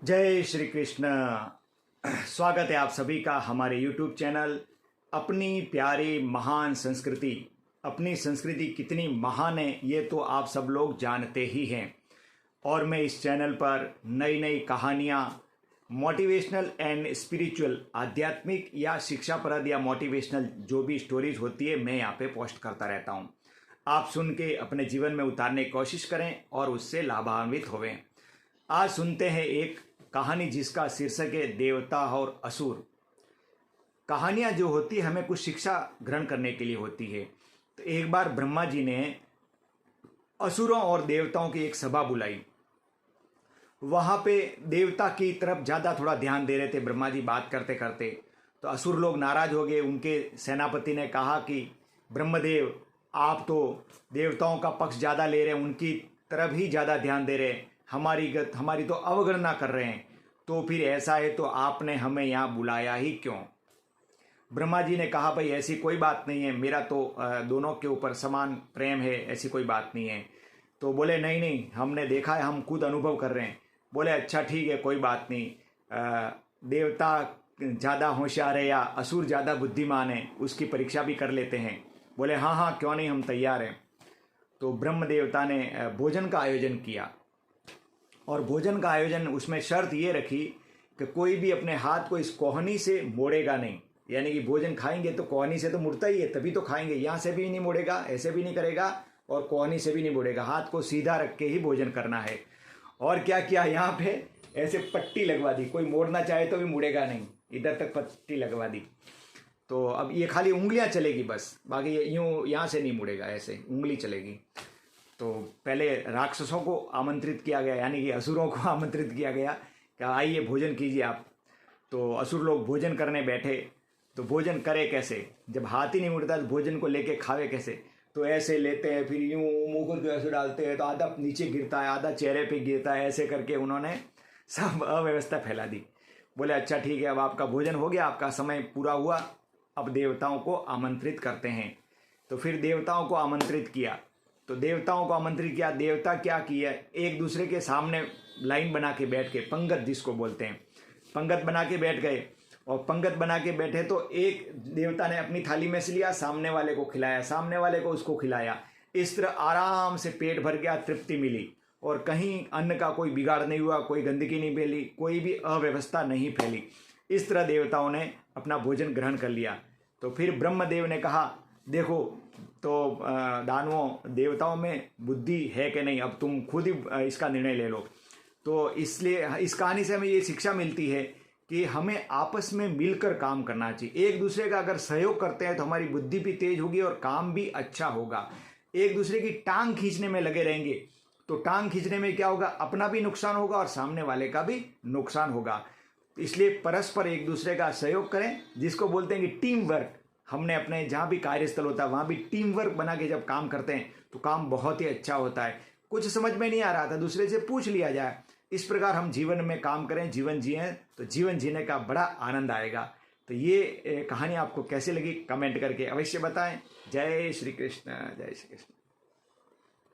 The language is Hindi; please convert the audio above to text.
जय श्री कृष्ण। स्वागत है आप सभी का हमारे YouTube चैनल अपनी प्यारी महान संस्कृति। अपनी संस्कृति कितनी महान है ये तो आप सब लोग जानते ही हैं। और मैं इस चैनल पर नई नई कहानियाँ मोटिवेशनल एंड स्पिरिचुअल, आध्यात्मिक या शिक्षाप्रद या मोटिवेशनल जो भी स्टोरीज होती है मैं यहाँ पे पोस्ट करता रहता हूँ। आप सुन के अपने जीवन में उतारने की कोशिश करें और उससे लाभान्वित होवें। आज सुनते हैं एक कहानी जिसका शीर्षक है देवता और असुर। कहानियाँ जो होती है हमें कुछ शिक्षा ग्रहण करने के लिए होती है। तो एक बार ब्रह्मा जी ने असुरों और देवताओं की एक सभा बुलाई। वहाँ पे देवता की तरफ ज़्यादा थोड़ा ध्यान दे रहे थे ब्रह्मा जी बात करते करते। तो असुर लोग नाराज हो गए। उनके सेनापति ने कहा कि ब्रह्मदेव, आप तो देवताओं का पक्ष ज़्यादा ले रहे हैं, उनकी तरफ ही ज़्यादा ध्यान दे रहे हैं, हमारी तो अवगणना कर रहे हैं। तो फिर ऐसा है तो आपने हमें यहाँ बुलाया ही क्यों? ब्रह्मा जी ने कहा भाई ऐसी कोई बात नहीं है, मेरा तो दोनों के ऊपर समान प्रेम है, ऐसी कोई बात नहीं है। तो बोले नहीं नहीं, हमने देखा है, हम खुद अनुभव कर रहे हैं। बोले अच्छा ठीक है, कोई बात नहीं, देवता ज़्यादा होशियार है या असुर ज़्यादा बुद्धिमान है उसकी परीक्षा भी कर लेते हैं। बोले हाँ हाँ क्यों नहीं, हम तैयार हैं। तो ब्रह्म देवता ने भोजन का आयोजन किया। और भोजन का आयोजन उसमें शर्त ये रखी कि कोई भी अपने हाथ को इस कोहनी से मोड़ेगा नहीं। यानी कि भोजन खाएंगे तो कोहनी से तो मुड़ता ही है, तभी तो खाएंगे। यहाँ से भी नहीं मोड़ेगा, ऐसे भी नहीं करेगा और कोहनी से भी नहीं मोड़ेगा। हाथ को सीधा रख के ही भोजन करना है। और क्या किया, यहाँ पे ऐसे पट्टी लगवा दी, कोई मोड़ना चाहे तो भी मुड़ेगा नहीं, इधर तक पट्टी लगवा दी। तो अब ये खाली उंगलियाँ चलेगी बस, बाकी ये यूँ यहाँ से नहीं मुड़ेगा, ऐसे उंगली चलेगी। तो पहले राक्षसों को आमंत्रित किया गया, यानी कि असुरों को आमंत्रित किया गया कि आइए भोजन कीजिए आप। तो असुर लोग भोजन करने बैठे। तो भोजन करे कैसे, जब हाथ ही नहीं उड़ता तो भोजन को लेके खावे कैसे? तो ऐसे लेते हैं, फिर यूँ मुँह को ऐसे डालते हैं तो आधा नीचे गिरता है, आधा चेहरे पे गिरता है। ऐसे करके उन्होंने सब अव्यवस्था फैला दी। बोले अच्छा ठीक है, अब आपका भोजन हो गया, आपका समय पूरा हुआ, अब देवताओं को आमंत्रित करते हैं। तो फिर देवताओं को आमंत्रित किया। तो देवताओं को आमंत्रित किया। देवता क्या किया, एक दूसरे के सामने लाइन बना के बैठ के, पंगत जिसको बोलते हैं, पंगत बना के बैठ गए। और पंगत बना के बैठे तो एक देवता ने अपनी थाली में से लिया, सामने वाले को खिलाया, सामने वाले को उसको खिलाया। इस तरह आराम से पेट भर गया, तृप्ति मिली और कहीं अन्न का कोई बिगाड़ नहीं हुआ, कोई गंदगी नहीं फैली, कोई भी अव्यवस्था नहीं फैली। इस तरह देवताओं ने अपना भोजन ग्रहण कर लिया। तो फिर ब्रह्मदेव ने कहा देखो तो दानवों देवताओं में बुद्धि है कि नहीं, अब तुम खुद ही इसका निर्णय ले लो। तो इसलिए इस कहानी से हमें ये शिक्षा मिलती है कि हमें आपस में मिलकर काम करना चाहिए। एक दूसरे का अगर सहयोग करते हैं तो हमारी बुद्धि भी तेज होगी और काम भी अच्छा होगा। एक दूसरे की टांग खींचने में लगे रहेंगे तो टांग खींचने में क्या होगा, अपना भी नुकसान होगा और सामने वाले का भी नुकसान होगा। इसलिए परस्पर एक दूसरे का सहयोग करें, जिसको बोलते हैं कि टीम वर्क। हमने अपने जहाँ भी कार्यस्थल होता है वहाँ भी टीम वर्क बना के जब काम करते हैं तो काम बहुत ही अच्छा होता है। कुछ समझ में नहीं आ रहा था, दूसरे से पूछ लिया जाए। इस प्रकार हम जीवन में काम करें, जीवन जिएं तो जीवन जीने का बड़ा आनंद आएगा। तो ये कहानी आपको कैसे लगी कमेंट करके अवश्य बताएं। जय श्री कृष्ण, जय श्री कृष्ण।